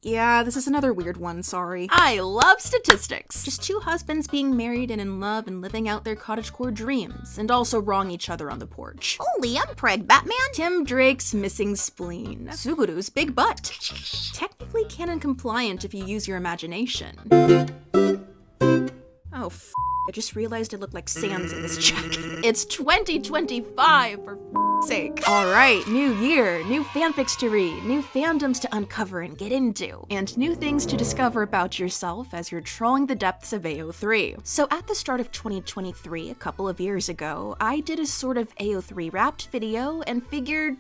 Yeah, this is another weird one, sorry. I love statistics. Just two husbands being married and in love and living out their cottagecore dreams, and also wrong each other on the porch. Holy, I'm preg Batman. Tim Drake's missing spleen. Subaru's big butt. Technically canon compliant if you use your imagination. Oh, I just realized it looked like Sans in this check. It's 2025, for sake. Alright, new year, new fanfics to read, new fandoms to uncover and get into, and new things to discover about yourself as you're trawling the depths of AO3. So at the start of 2023, a couple of years ago, I did a sort of AO3 Wrapped video and figured,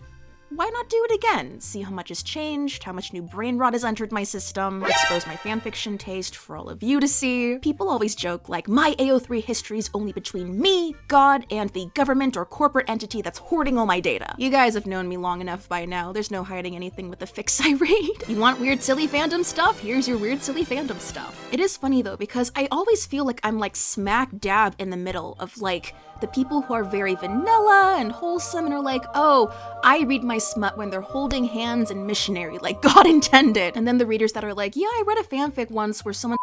why not do it again? See how much has changed, how much new brain rot has entered my system, expose my fanfiction taste for all of you to see. People always joke like, my AO3 history is only between me, God, and the government or corporate entity that's hoarding all my data. You guys have known me long enough by now, there's no hiding anything with the fics I read. You want weird silly fandom stuff? Here's your weird silly fandom stuff. It is funny though, because I always feel like I'm like smack dab in the middle of like, the people who are very vanilla and wholesome and are like, oh, I read my smut when they're holding hands and missionary like God intended. And then the readers that are like, yeah, I read a fanfic once where someone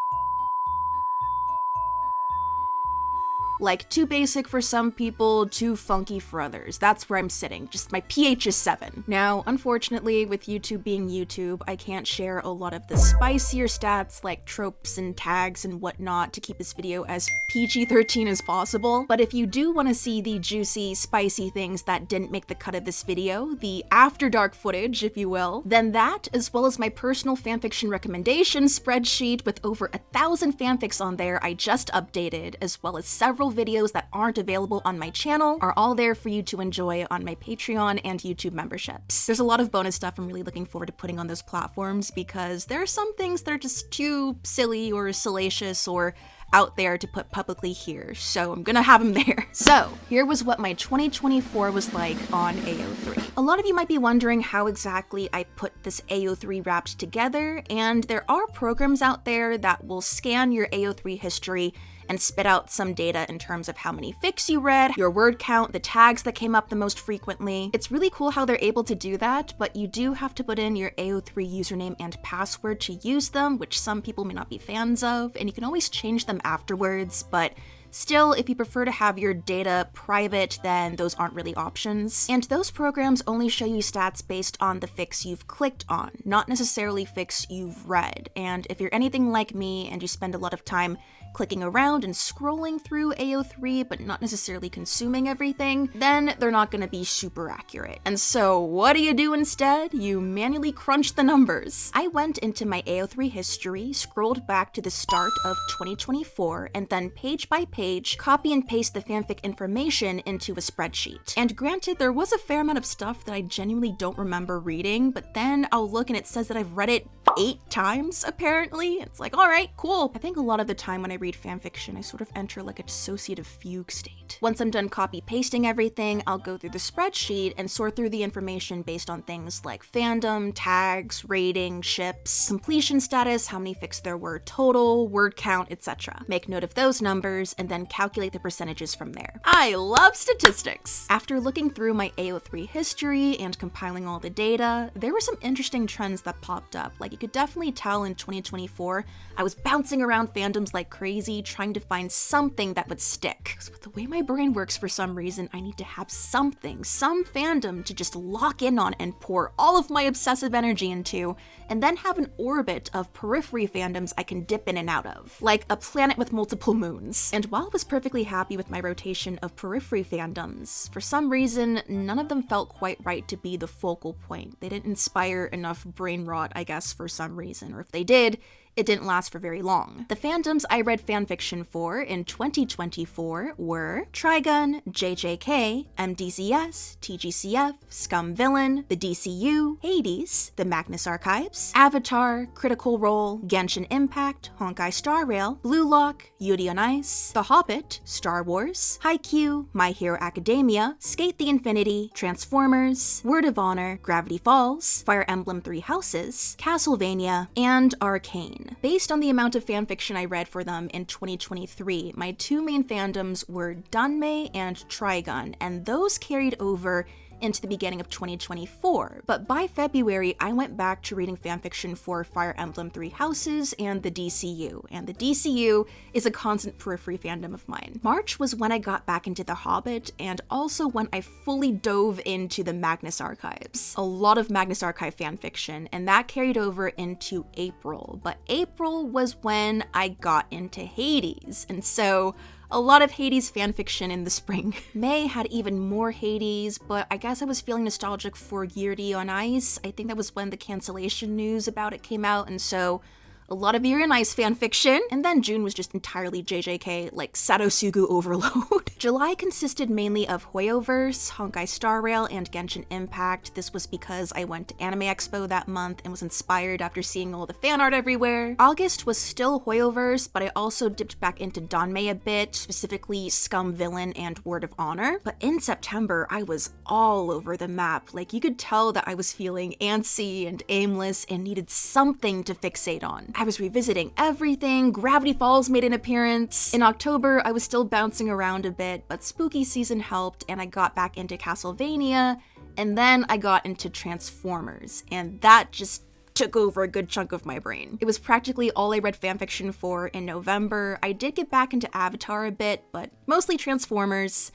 like, too basic for some people, too funky for others. That's where I'm sitting. Just my pH is 7. Now, unfortunately, with YouTube being YouTube, I can't share a lot of the spicier stats like tropes and tags and whatnot to keep this video as PG-13 as possible. But if you do want to see the juicy, spicy things that didn't make the cut of this video, the after dark footage, if you will, then that, as well as my personal fanfiction recommendation spreadsheet with over 1,000 fanfics on there I just updated, as well as several videos that aren't available on my channel, are all there for you to enjoy on my Patreon and YouTube memberships. There's a lot of bonus stuff I'm really looking forward to putting on those platforms because there are some things that are just too silly or salacious or out there to put publicly here, so I'm gonna have them there. So, here was what my 2024 was like on AO3. A lot of you might be wondering how exactly I put this AO3 Wrapped together, and there are programs out there that will scan your AO3 history and spit out some data in terms of how many fics you read, your word count, the tags that came up the most frequently. It's really cool how they're able to do that, but you do have to put in your AO3 username and password to use them, which some people may not be fans of, and you can always change them afterwards, but still, if you prefer to have your data private, then those aren't really options. And those programs only show you stats based on the fics you've clicked on, not necessarily fics you've read. And if you're anything like me and you spend a lot of time clicking around and scrolling through AO3 but not necessarily consuming everything, then they're not going to be super accurate. And so what do you do instead? You manually crunch the numbers. I went into my AO3 history, scrolled back to the start of 2024, and then page by page, copy and paste the fanfic information into a spreadsheet. And granted, there was a fair amount of stuff that I genuinely don't remember reading, but then I'll look and it says that I've read it 8 times, apparently. It's like, alright, cool. I think a lot of the time when I read fanfiction, I sort of enter like a dissociative fugue state. Once I'm done copy-pasting everything, I'll go through the spreadsheet and sort through the information based on things like fandom, tags, rating, ships, completion status, how many fics there were total, word count, etc. Make note of those numbers, and then calculate the percentages from there. I love statistics. After looking through my AO3 history and compiling all the data, there were some interesting trends that popped up. Like, you could definitely tell in 2024, I was bouncing around fandoms like crazy, trying to find something that would stick. Because with the way my brain works for some reason, I need to have something, some fandom to just lock in on and pour all of my obsessive energy into, and then have an orbit of periphery fandoms I can dip in and out of. Like a planet with multiple moons. And while I was perfectly happy with my rotation of periphery fandoms, for some reason, none of them felt quite right to be the focal point. They didn't inspire enough brain rot, I guess, for some reason, or if they did, it didn't last for very long. The fandoms I read fanfiction for in 2024 were Trigun, JJK, MDZS, TGCF, Scum Villain, the DCU, Hades, the Magnus Archives, Avatar, Critical Role, Genshin Impact, Honkai Star Rail, Blue Lock, Yuri on Ice, The Hobbit, Star Wars, Haikyuu, My Hero Academia, Skate the Infinity, Transformers, Word of Honor, Gravity Falls, Fire Emblem Three Houses, Castlevania, and Arcane. Based on the amount of fanfiction I read for them in 2023, my two main fandoms were Danmei and Trigun, and those carried over into the beginning of 2024. But by February, I went back to reading fanfiction for Fire Emblem Three Houses and the DCU. And the DCU is a constant periphery fandom of mine. March was when I got back into The Hobbit, and also when I fully dove into the Magnus Archives. A lot of Magnus Archive fanfiction, and that carried over into April. But April was when I got into Hades, and so a lot of Hades fanfiction in the spring. May had even more Hades, but I guess I was feeling nostalgic for Yuri on Ice. I think that was when the cancellation news about it came out, and so a lot of Yuri on Ice fanfiction. And then June was just entirely JJK, like Sadosugu overload. July consisted mainly of Hoyoverse, Honkai Star Rail, and Genshin Impact. This was because I went to Anime Expo that month and was inspired after seeing all the fan art everywhere. August was still Hoyoverse, but I also dipped back into Danmei a bit, specifically Scum Villain and Word of Honor. But in September, I was all over the map. Like, you could tell that I was feeling antsy and aimless and needed something to fixate on. I was revisiting everything. Gravity Falls made an appearance. In October, I was still bouncing around a bit, but spooky season helped and I got back into Castlevania, and then I got into Transformers, and that just took over a good chunk of my brain. It was practically all I read fanfiction for in November. I did get back into Avatar a bit, but mostly Transformers.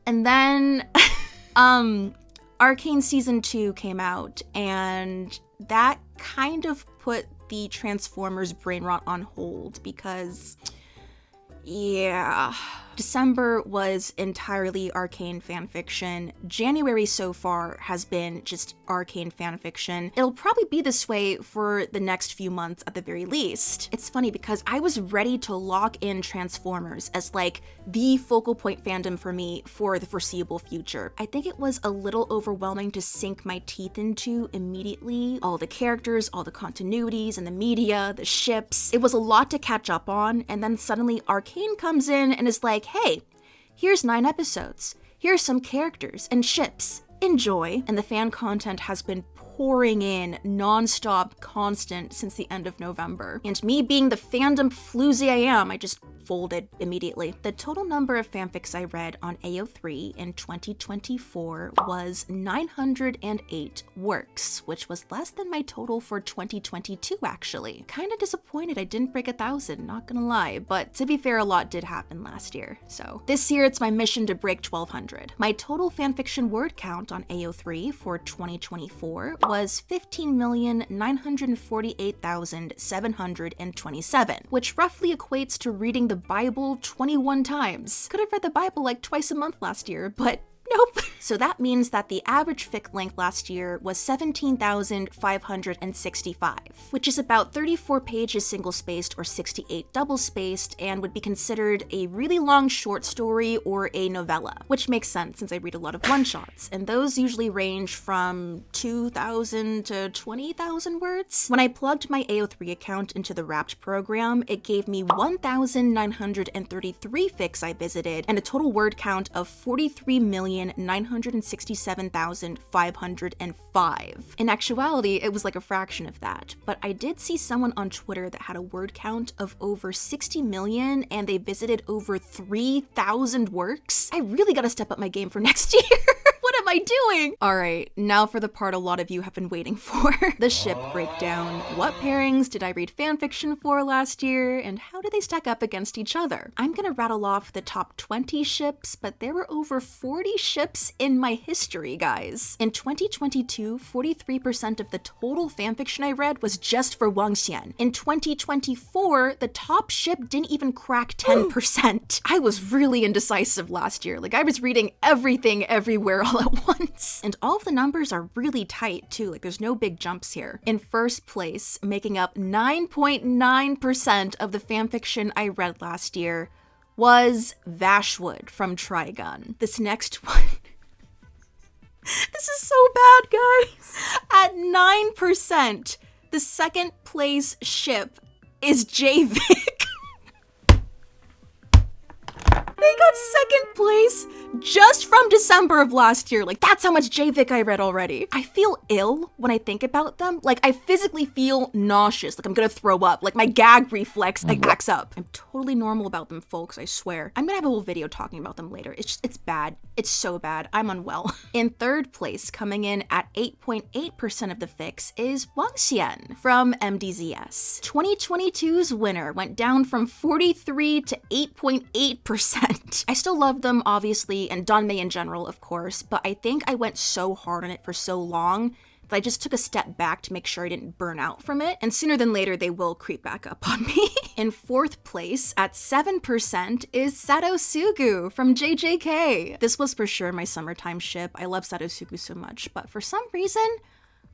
And then, Arcane Season 2 came out, and that kind of put the Transformers brain rot on hold because, yeah. December was entirely Arcane fanfiction. January so far has been just Arcane fanfiction. It'll probably be this way for the next few months at the very least. It's funny because I was ready to lock in Transformers as like the focal point fandom for me for the foreseeable future. I think it was a little overwhelming to sink my teeth into immediately. All the characters, all the continuities and the media, the ships. It was a lot to catch up on, and then suddenly Arcane comes in and is like, hey, here's 9 episodes. Here's some characters and ships. Enjoy. And the fan content has been pouring in non-stop, constant since the end of November. And me being the fandom floozy I am, I just folded immediately. The total number of fanfics I read on AO3 in 2024 was 908 works, which was less than my total for 2022 actually. Kinda disappointed I didn't break 1,000, not gonna lie, but to be fair, a lot did happen last year. So this year it's my mission to break 1,200. My total fanfiction word count on AO3 for 2024 was 15,948,727, which roughly equates to reading the Bible 21 times. Could have read the Bible like twice a month last year, but nope. So that means that the average fic length last year was 17,565, which is about 34 pages single-spaced or 68 double-spaced, and would be considered a really long short story or a novella, which makes sense since I read a lot of one-shots, and those usually range from 2,000 to 20,000 words. When I plugged my AO3 account into the Wrapped program, it gave me 1,933 fics I visited, and a total word count of 43,967,505. In actuality, it was like a fraction of that, but I did see someone on Twitter that had a word count of over 60 million and they visited over 3,000 works. I really gotta step up my game for next year. What am I doing? Alright, now for the part a lot of you have been waiting for. The ship breakdown. What pairings did I read fanfiction for last year, and how do they stack up against each other? I'm gonna rattle off the top 20 ships, but there were over 40 ships in my history, guys. In 2022, 43% of the total fanfiction I read was just for Wang Xian. In 2024, the top ship didn't even crack 10%. I was really indecisive last year. Like, I was reading everything everywhere all at once. And all of the numbers are really tight too, like there's no big jumps here. In first place, making up 9.9% of the fanfiction I read last year, was Vashwood from Trigun. This next one, this is so bad, guys. At 9%, the second place ship is JVic. They got second place just from December of last year. Like, that's how much JVic I read already. I feel ill when I think about them. Like, I physically feel nauseous, like I'm gonna throw up, like my gag reflex like acts up. I'm totally normal about them, folks, I swear. I'm gonna have a whole video talking about them later. It's bad. It's so bad. I'm unwell. In third place, coming in at 8.8% of the fix, is Wang Xian from MDZS. 2022's winner went down from 43 to 8.8%. I still love them, obviously, and Danmei in general, of course, but I think I went so hard on it for so long that I just took a step back to make sure I didn't burn out from it, and sooner than later they will creep back up on me. In fourth place, at 7%, is Sadosugu from JJK. This was for sure my summertime ship. I love Sadosugu so much, but for some reason,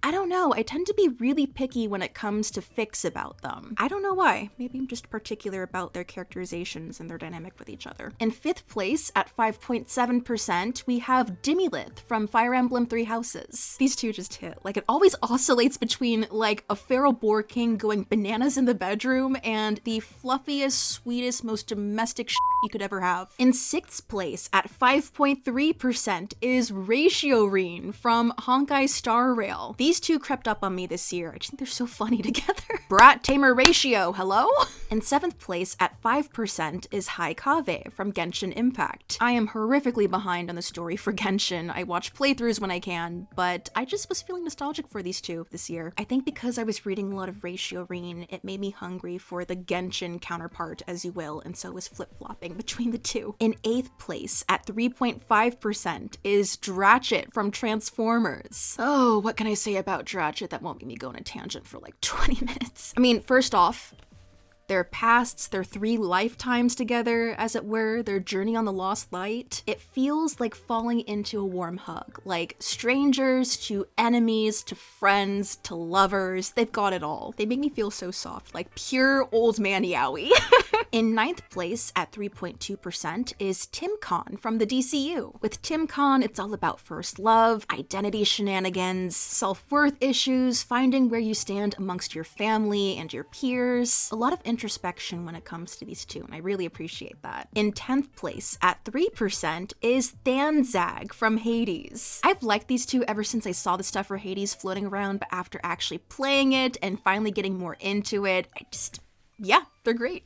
I don't know, I tend to be really picky when it comes to fics about them. I don't know why. Maybe I'm just particular about their characterizations and their dynamic with each other. In fifth place, at 5.7%, we have Dimilith from Fire Emblem Three Houses. These two just hit. Like, it always oscillates between, like, a feral boar king going bananas in the bedroom and the fluffiest, sweetest, most domestic shit you could ever have. In sixth place, at 5.3%, is Ratio-Reen from Honkai Star Rail. These two crept up on me this year. I just think they're so funny together. Brat Tamer Ratio, hello? In seventh place, at 5%, is Haikave from Genshin Impact. I am horrifically behind on the story for Genshin. I watch playthroughs when I can, but I just was feeling nostalgic for these two this year. I think because I was reading a lot of Ratio-Reen, it made me hungry for the Genshin counterpart, as you will, and so was flip-flopping between the two. In eighth place, at 3.5%, is Dratchet from Transformers. Oh, what can I say about Dratchet that won't make me go on a tangent for like 20 minutes? I mean, first off, their pasts, their 3 lifetimes together, as it were, their journey on the Lost Light, it feels like falling into a warm hug. Like, strangers to enemies to friends to lovers, they've got it all. They make me feel so soft, like pure old man yaoi. In ninth place, at 3.2%, is Timcon from the DCU. With Timcon, it's all about first love, identity shenanigans, self-worth issues, finding where you stand amongst your family and your peers. A lot of introspection when it comes to these two, and I really appreciate that. In 10th place, at 3%, is Thanzag from Hades. I've liked these two ever since I saw the stuff for Hades floating around, but after actually playing it and finally getting more into it, yeah, they're great.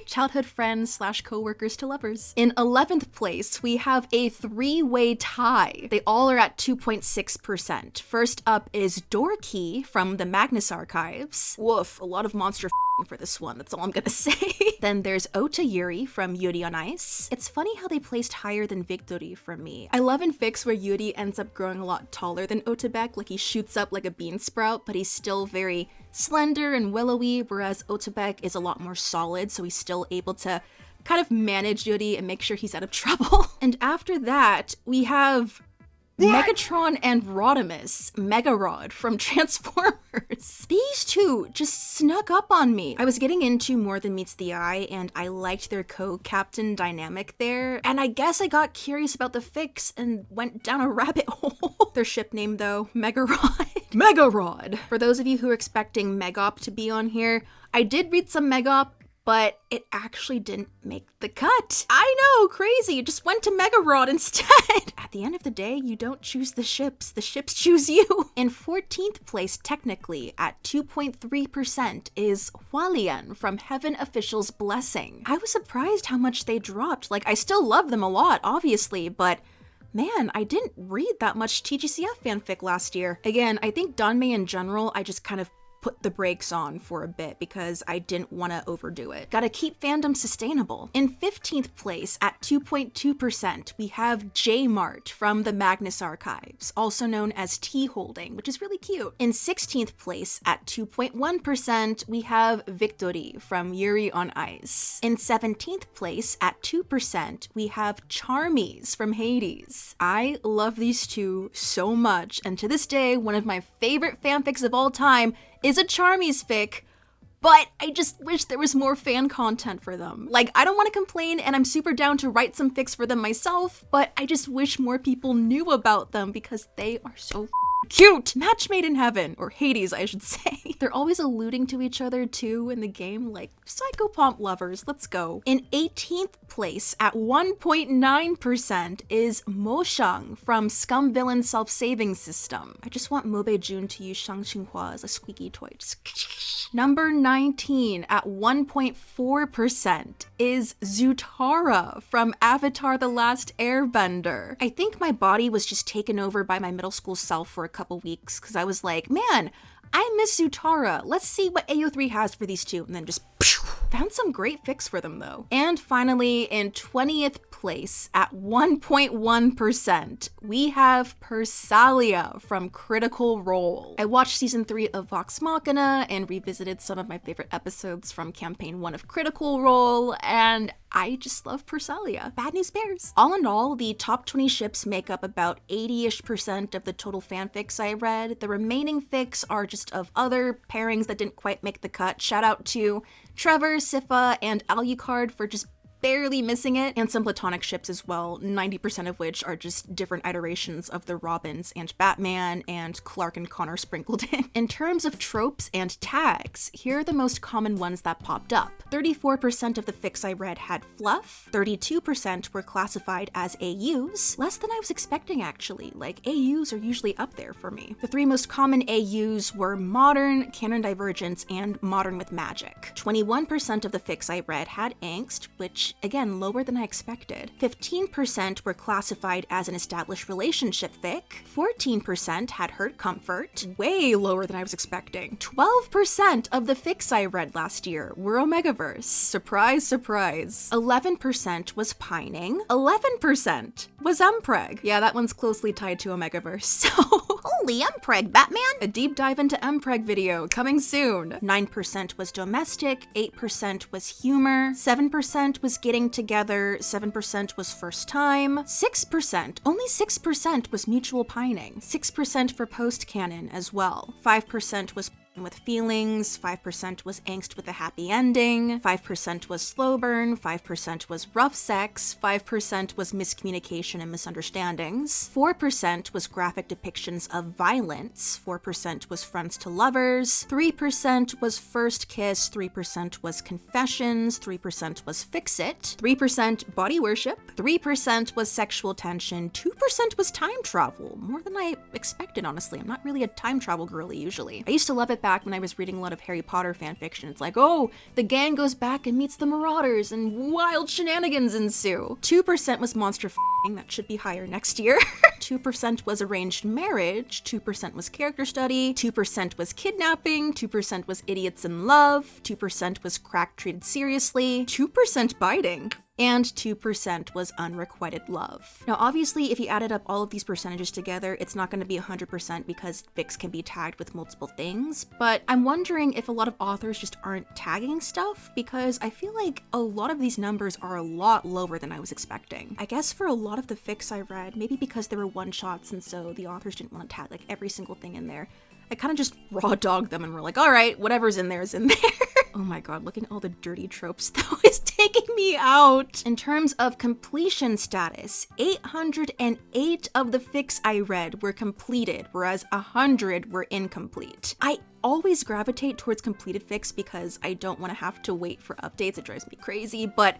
Childhood friends / co-workers to lovers. In 11th place, we have a 3-way tie. They all are at 2.6%. First up is Dorky from the Magnus Archives. Woof, a lot of monster for this one, that's all I'm gonna say. Then there's Ota Yuri from Yuri on Ice. It's funny how they placed higher than Victory for me. I love in fics where Yuri ends up growing a lot taller than Otabek, like he shoots up like a bean sprout, but he's still very slender and willowy, whereas Otabek is a lot more solid, so he's still able to kind of manage Yuri and make sure he's out of trouble. And after that, we have Megatron and Rodimus, Megarod from Transformers. These two just snuck up on me. I was getting into More Than Meets the Eye, and I liked their co-captain dynamic there, and I guess I got curious about the fics and went down a rabbit hole. Their ship name, though, Megarod. Megarod! For those of you who are expecting Megop to be on here, I did read some Megop, but it actually didn't make the cut. I know, crazy, it just went to Megarod instead. At the end of the day, you don't choose the ships choose you. In 14th place, technically, at 2.3%, is Hualien from Heaven Official's Blessing. I was surprised how much they dropped. Like, I still love them a lot, obviously, but man, I didn't read that much TGCF fanfic last year. Again, I think Danmei in general, I just kind of put the brakes on for a bit because I didn't want to overdo it. Gotta keep fandom sustainable. In 15th place, at 2.2%, we have J-Mart from the Magnus Archives, also known as T-Holding, which is really cute. In 16th place, at 2.1%, we have Victory from Yuri on Ice. In 17th place, at 2%, we have Charmies from Hades. I love these two so much, and to this day, one of my favorite fanfics of all time is a Charmies fic, but I just wish there was more fan content for them. Like, I don't want to complain, and I'm super down to write some fics for them myself, but I just wish more people knew about them because they are so cute! Match made in heaven, or Hades, I should say. They're always alluding to each other too in the game, like psychopomp lovers. Let's go. In 18th place at 1.9% is Mo Shang from Scum Villain Self-Saving System. I just want Mobe Jun to use Shang Xinghua as a squeaky toy. Number 19 at 1.4% is Zutara from Avatar: The Last Airbender. I think my body was just taken over by my middle school self for a couple weeks because I was like, man, I miss Zutara. Let's see what AO3 has for these two. And then just found some great fics for them though. And finally, in 20th place at 1.1%, we have Persalia from Critical Role. I watched season 3 of Vox Machina and revisited some of my favorite episodes from campaign 1 of Critical Role, and I just love Persalia. Bad news bears. All in all, the top 20 ships make up about 80-ish% of the total fanfics I read. The remaining fics are just of other pairings that didn't quite make the cut. Shout out to Trevor, Sifa, and Alucard for just barely missing it, and some platonic ships as well, 90% of which are just different iterations of the Robins and Batman and Clark and Connor sprinkled in. In terms of tropes and tags, here are the most common ones that popped up. 34% of the fics I read had fluff, 32% were classified as AUs, less than I was expecting actually, like AUs are usually up there for me. The 3 most common AUs were modern, canon divergence, and modern with magic. 21% of the fics I read had angst, which again, lower than I expected. 15% were classified as an established relationship fic. 14% had hurt comfort, way lower than I was expecting. 12% of the fics I read last year were Omegaverse. Surprise, surprise. 11% was pining. 11% was Mpreg. Yeah, that one's closely tied to Omegaverse, so Holy Mpreg, Batman! a deep dive into Mpreg video coming soon. 9% was domestic, 8% was humor, 7% was getting together, 7% was first time, 6%, only 6% was mutual pining, 6% for post-canon as well, 5% was with feelings, 5% was angst with a happy ending, 5% was slow burn, 5% was rough sex, 5% was miscommunication and misunderstandings, 4% was graphic depictions of violence, 4% was friends to lovers, 3% was first kiss, 3% was confessions, 3% was fix it, 3% body worship, 3% was sexual tension, 2% was time travel, more than I expected honestly. I'm not really a time travel girly usually. I used to love it back when I was reading a lot of Harry Potter fanfiction. It's like, oh, the gang goes back and meets the Marauders and wild shenanigans ensue. 2% was monster f***ing, that should be higher next year. 2% was arranged marriage, 2% was character study, 2% was kidnapping, 2% was idiots in love, 2% was crack treated seriously, 2% biting, and 2% was unrequited love. Now, obviously, if you added up all of these percentages together, it's not going to be 100% because fics can be tagged with multiple things, but I'm wondering if a lot of authors just aren't tagging stuff because I feel like a lot of these numbers are a lot lower than I was expecting. I guess for a lot of the fics I read, maybe because they were one-shots and so the authors didn't want to tag like every single thing in there, I kind of just raw dogged them and were like, all right, whatever's in there is in there. Oh my god, looking at all the dirty tropes though is taking me out. In terms of completion status, 808 of the fics I read were completed, whereas 100 were incomplete. I always gravitate towards completed fics because I don't want to have to wait for updates. It drives me crazy, but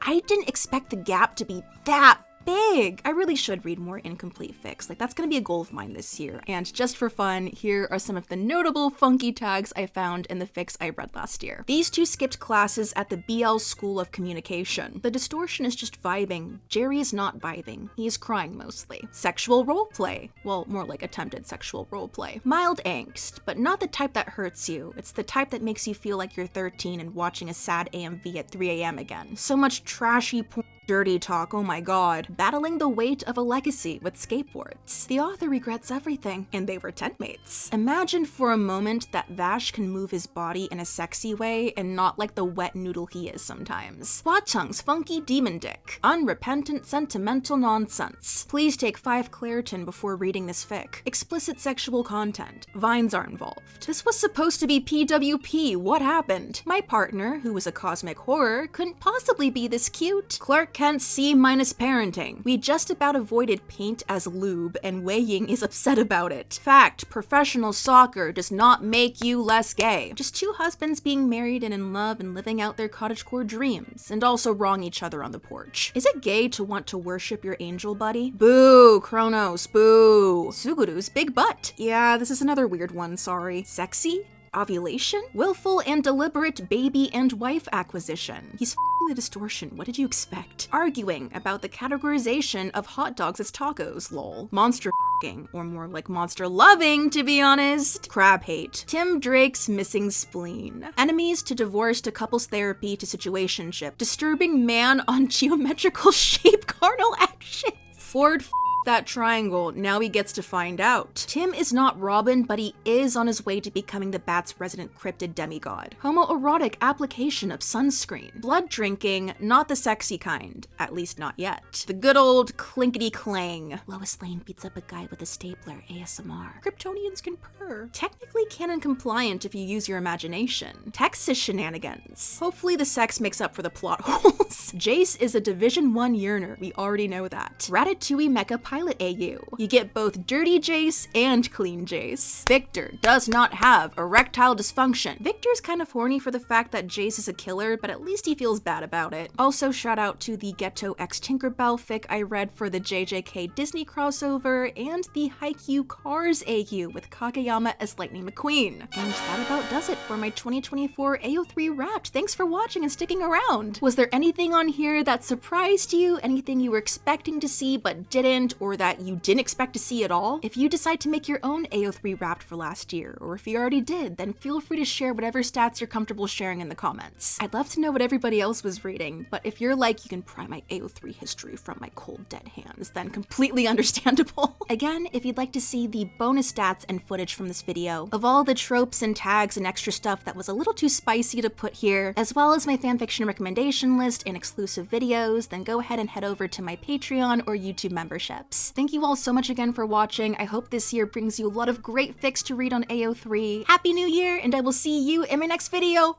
I didn't expect the gap to be that big. I really should read more incomplete fics. Like, that's gonna be a goal of mine this year. And just for fun, here are some of the notable funky tags I found in the fics I read last year. These two skipped classes at the BL School of Communication. The distortion is just vibing. Jerry is not vibing. He is crying mostly. Sexual roleplay. Well, more like attempted sexual roleplay. Mild angst, but not the type that hurts you. It's the type that makes you feel like you're 13 and watching a sad AMV at 3 a.m. again. So much trashy dirty talk, oh my god. Battling the weight of a legacy with skateboards. The author regrets everything, and they were tent mates. Imagine for a moment that Vash can move his body in a sexy way and not like the wet noodle he is sometimes. Hua-Chung's funky demon dick. Unrepentant sentimental nonsense. Please take 5 Claritin before reading this fic. Explicit sexual content. Vines are involved. This was supposed to be PWP, what happened? My partner, who was a cosmic horror, couldn't possibly be this cute. Clark Kent C- parenting. We just about avoided paint as lube, and Wei Ying is upset about it. Fact, professional soccer does not make you less gay. Just two husbands being married and in love and living out their cottagecore dreams, and also wrong each other on the porch. Is it gay to want to worship your angel buddy? Boo, Kronos, boo. Suguru's big butt. Yeah, this is another weird one, sorry. Sexy? Ovulation? Willful and deliberate baby and wife acquisition. He's f***ing the distortion, what did you expect? Arguing about the categorization of hot dogs as tacos, lol. Monster f***ing, or more like monster loving, to be honest. Crab hate. Tim Drake's missing spleen. Enemies to divorce to couples therapy to situationship. Disturbing man on geometrical shape carnal actions. Ford that triangle, now he gets to find out. Tim is not Robin, but he is on his way to becoming the Bat's resident cryptid demigod. Homoerotic application of sunscreen. Blood drinking, not the sexy kind. At least not yet. The good old clinkety clang. Lois Lane beats up a guy with a stapler, ASMR. Kryptonians can purr. Technically canon compliant if you use your imagination. Texas shenanigans. Hopefully the sex makes up for the plot holes. Jace is a Division 1 yearner, we already know that. Ratatouille mecha pilot AU. You get both dirty Jace and clean Jace. Victor does not have erectile dysfunction. Victor's kind of horny for the fact that Jace is a killer, but at least he feels bad about it. Also, shout out to the Ghetto X Tinkerbell fic I read for the JJK Disney crossover, and the Haikyuu Cars AU with Kageyama as Lightning McQueen. And that about does it for my 2024 AO3 Wrapped. Thanks for watching and sticking around. Was there anything on here that surprised you? Anything you were expecting to see but didn't, or that you didn't expect to see at all? If you decide to make your own AO3 Wrapped for last year, or if you already did, then feel free to share whatever stats you're comfortable sharing in the comments. I'd love to know what everybody else was reading, but if you're like, you can pry my AO3 history from my cold dead hands, then completely understandable. Again, if you'd like to see the bonus stats and footage from this video, of all the tropes and tags and extra stuff that was a little too spicy to put here, as well as my fanfiction recommendation list and exclusive videos, then go ahead and head over to my Patreon or YouTube memberships. Thank you all so much again for watching. I hope this year brings you a lot of great fics to read on AO3. Happy New Year, and I will see you in my next video.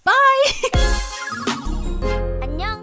Bye! 안녕.